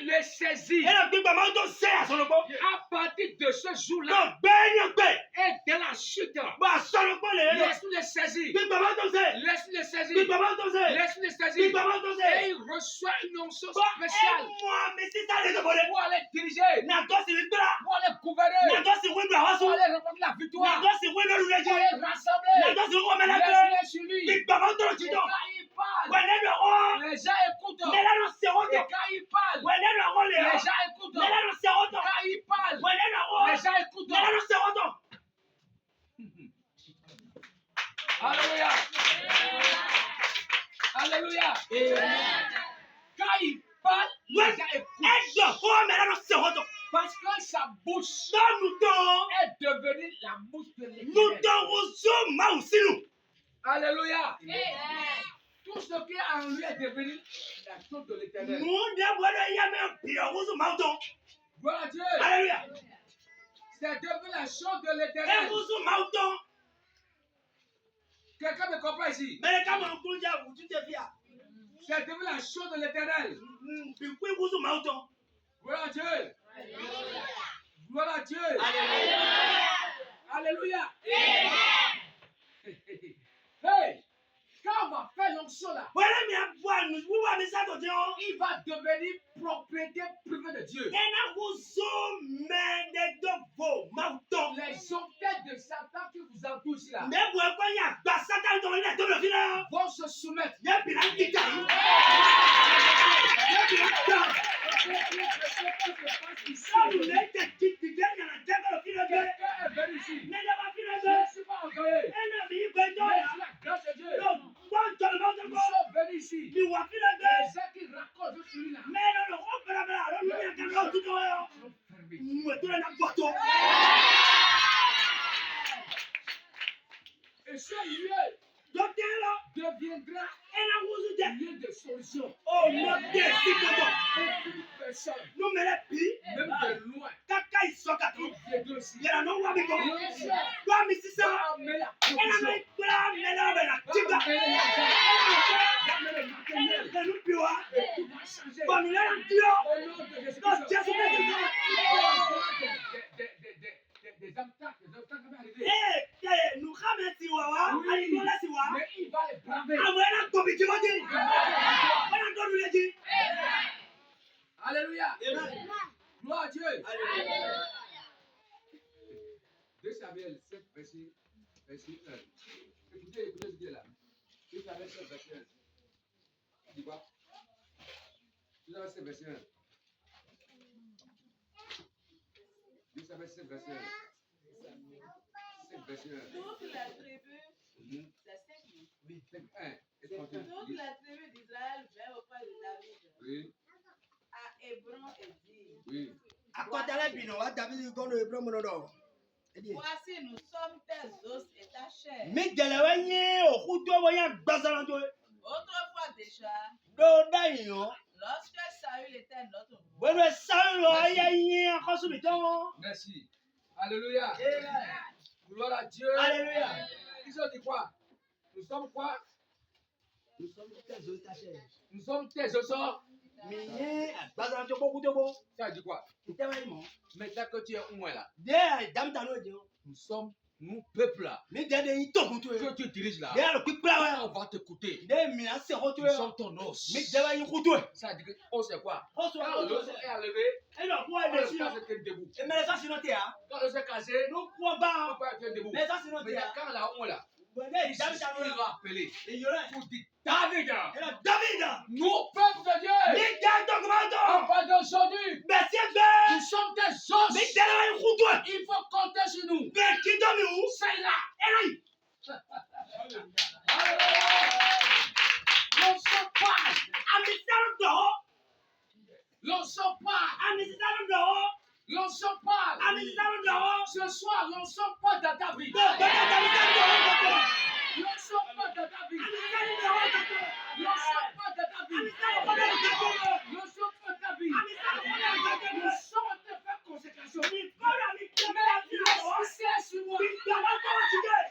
le saisit. À partir de ce jour-là, et de la chute, laisse-nous le saisir. Laisse-nous le saisir. Laisse-nous le saisir. Et il reçoit une onction spéciale pour aller diriger, pour aller gouverner, pour aller remporter la victoire, pour aller rassembler. Laisse-le sur lui. Et quand il parle, les gens écoutent. Et quand il parle, les gens écoutent. Quand il parle, les gens écoutent. Alléluia. Alléluia. Quand il parle, les gens écoutent. Parce que sa bouche est devenue la bouche de l'Éternel. Alléluia. Tout ce qui est en lui est devenu la chose de l'Éternel. Gloire à Dieu. Alléluia. C'est devenu la chose de l'Éternel. Quelqu'un me comprend ici? C'est devenu la chose de l'Éternel. Gloire à Dieu. Gloire à Dieu. Alléluia. Hey, quand on va faire l'onction là, il va devenir propriété privée de Dieu. Les octets de Satan qui vous entourent ici là vont se soumettre. Et ce lieu deviendra lieu de solution. Oh mon Dieu, c'est bon. Beaucoup de personnes, même de loin, viendront ici. Il y a un homme avec moi. Va amener la provision. Va amener l'argent. Et tout va changer. Au nom de Jésus-Christ. Des obstacles qui vont arriver. Oui, mais il va les braver. Alléluia. Gloire à Dieu. Deux Samuel 7, verset 1. Écoutez ce qu'il est là. Deux Samuel 7, verset 1. Tu dis quoi? Deux Samuel 7, verset 1. Deux Samuel 7, verset 1. 7, verset 1. Toute la tribu, c'est 5 000. Oui, 5, 1. Toute la tribu d'Israël vint auprès de David Oui, à Hébron et dit oui. voici, nous sommes tes os et ta chair. Autrefois déjà, lorsque Saül était notre roi, Merci. Alléluia. Gloire à Dieu. Alléluia. Ils ont dit quoi? Nous sommes quoi? Nous sommes tes os. Ça dit quoi? Maintenant que tu es où là? Nous sommes, nous, peuple là. Que tu diriges là. On va t'écouter. Nous sommes ton os. Ça dit que os c'est quoi? Quand l'os est enlevé, on ne peut pas se tenir debout. Quand l'os est cassé, on ne peut pas se tenir debout. Mais quand là, on là, il va appeler pour dire David, nous, peuple de Dieu, à partir d'aujourd'hui, nous sommes des os. Il faut compter sur nous. C'est là. L'on s'en parle. L'on s'en parle. Ce soir, l'on s'en parle de David. L'on s'en parle de David. L'on s'en parle de David. L'on s'en parle de David. Nous sommes de faire consécration. Mais c'est sur moi.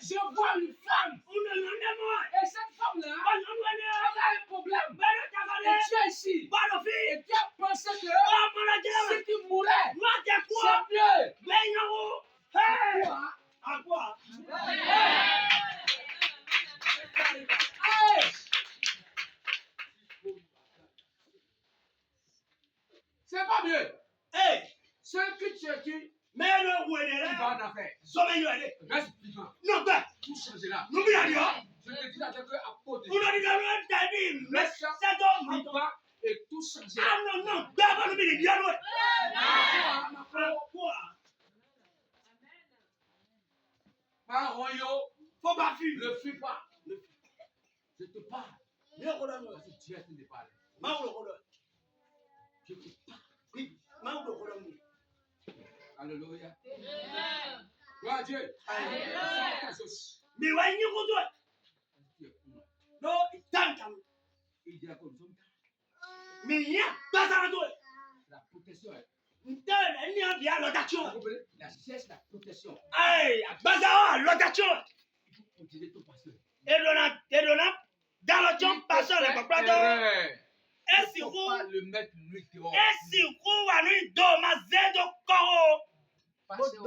Je vois une femme. Et cette femme-là, elle a un problème. Et tu es ici. Et tu as pensé que C'est pas mieux. Hey, Ce que tu es qui, mais non, vous êtes tu vas là. en affaire. Somme you allez. Reste vivant. Non, pas. Tout changer là. Nous bien dire. Je te dis à quelqu'un à côté. Vous n'avez pas dit, mais Reste c'est donc. vivant et tout changer Ah là. non, non, d'abord nous bien dire. Quoi? Parole, Faut pas fuir. ne fuis pas. Je te parle. Mieux qu'on donne. Parce que Dieu est en train de parler. Maou le kodon. Je te parle. Oui, maou le kodon. Alléluia. Gloire à Dieu. Mais ouais, ni kodon. Non, tant tant. Il dit à quoi nous sommes. Mais il y a pas ça toi. La protection. Ntel, il y a bien l'audaction. La cherche la protection. Hey, bazaar l'audaction. Il faut protéger ton pasteur. Et donna dans le temps passant le papa. Il Esi ne faut ku, pas le mettre lui dehors. esi ku wa ni do ma zedo koro. Passer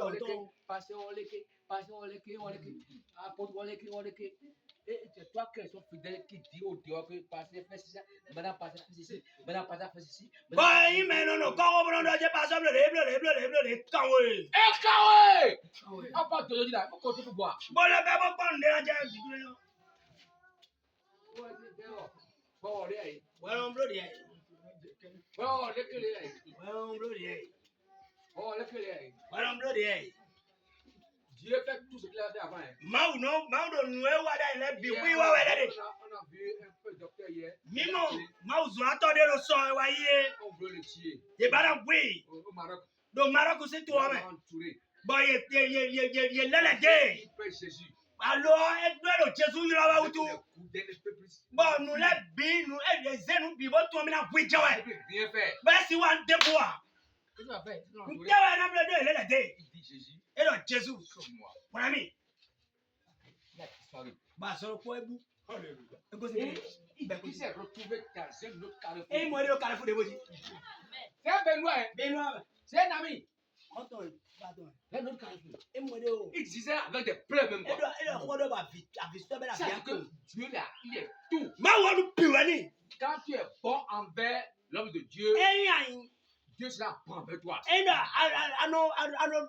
au leke. Apôtre au leke. Et c'est toi qui es fidèle qui dit au dehors que passer fait ça, madame passer fait ceci, madame passer fait ceci. Boy, mais non, koro bono do je passe le kawe. Eh, Kawe! À part de là, il faut qu'on te boire. Bon, le bébé pande la je. Bon, allez. Well, bloody. Bon, laissez-les. Well, bloody. Bon, laissez-les. Well, bloody. Dieu fait tout ce qu'il a fait avant. Mau do nwe wa da ile bi wi wa wa de. On a vu un peu docteur hier. Mimo, mau zo atode lo so wa ye. On veut le tuer. Ye bana wi. Au Maroc. Do Maroc c'est toi mais. Entouré. Boy, ye lele de. Il paye Jésus. Alors, et doit le Jésus il va Avec où les coups d'un peuple. bon, nous les bi, nous les nous bi bo to mi na wi Il jawe. peut rien faire. Ben si wan de bois. Qu'est-ce qu'il va faire? Nous jawe na ble de lele de. Il dit Jésus, Et le Jésus, comme moi. mon ami. Il a disparu. Ba so ko ebu. Alléluia. E ko Et se il s'est retrouvé dans un autre carrefour. e mo le carrefour de boji. C'est un Benoît. Hein? Benoît. C'est un ami. Anton, pardon. Un autre carrefour. E mo de o. Il disait avec des pleurs même. Quoi. Et le ko do ba vite, la vite be la C'est bien que que. Dieu là, il est tout. Ma wa nu piwani. Quand tu es bon envers l'homme de Dieu, E yan. Dieu sera bon avec toi. E na ano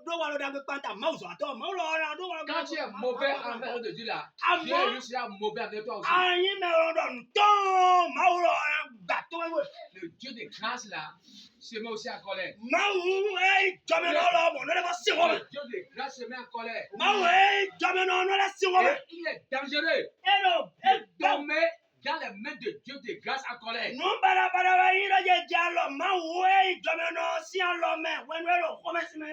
do wa lo da pe panta ma so ato, ma lo do wa. Quand tu es mauvais envers l'homme de Dieu là, Ah Dieu bon? lui sera mauvais avec toi aussi. Ayin me ro do ton, ma lo gba to we. Le Dieu de grâce là, se met aussi en colère. Ma wu e jome no lo mo no le ba si wo. Le Dieu de grâce se met en colère. Ma wu e jome no le si wo. Et il est dangereux. E lo e Tomber dans les mains de Dieu de grâce en colère. no bara ba yiro je jalo ma wu e jome no si an lo me when we lo ko me si me.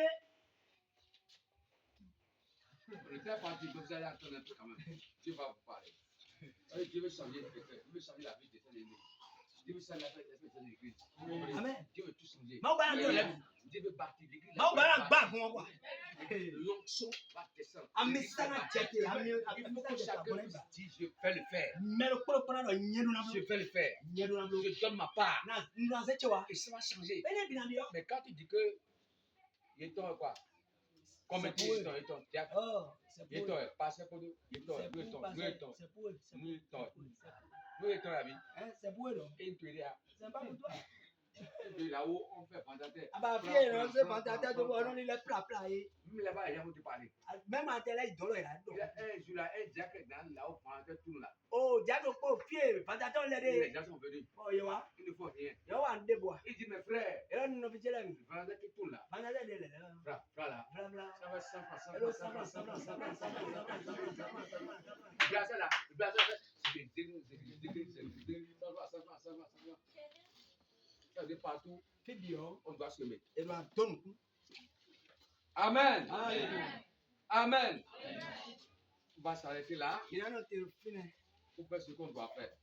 Le frère parti, vous allez attendre un peu quand même. Dieu va vous parler. Dieu veut changer le cœur. Dieu veut changer la vie de son aîné. Dieu veut changer la vie de son église. Amen. Dieu veut tout changer. Ma wu ba ndo le. Dieu veut bâtir l'église. Ma wu ba gba fun wa. L'onction va descendre. Ami sana jete, ami Il faut que chacun puisse dire, je vais le faire. me lo ko ko na lo nyedu na Je vais le faire. nyedu na Je donne ma part. na se chewa. Et ça va changer. Bene bi na mi yo. Mais quand tu dis que, il est temps quoi? Comme tu dis, il est temps. Oh, c'est Il est pour temps. Passez pour nous. Il est temps. Il est temps. Il est temps. c'est pour Il est temps. Il est temps, la vie. hein, c'est pour non. Et tu es là. C'est pas pour toi. De là-haut, on fait pendateur. Ah bah fier non, c'est pas ta tête de voir on il est plat et Même là-bas, il y a beaucoup de parler. même en télé il dolo là. Il y a un jour là, un jacket dans là-haut, pendateur tout là. Oh, diable ko fier, pas ta tête Les les. gens sont venus. Oh yo wa. Il ne faut rien. Yo wa de bois. Il dit, mes frères, Et là nous officiel là. le pendateur qui tourne là. Pas ta tête là. Bra, bra là. Bla bla. Ça va 100 francs, 100 Hello, francs, 100 francs, 100 francs, 100 francs, 100 francs, 100 francs, 100 francs, 100 francs. Le blazer là, le blazer là. C'est ça de partout, Fais bien. on doit semer. Et là donne. Amen. Alléluia. Amen. On va s'arrêter là Il y a notre fini. pour faire ce qu'on doit faire.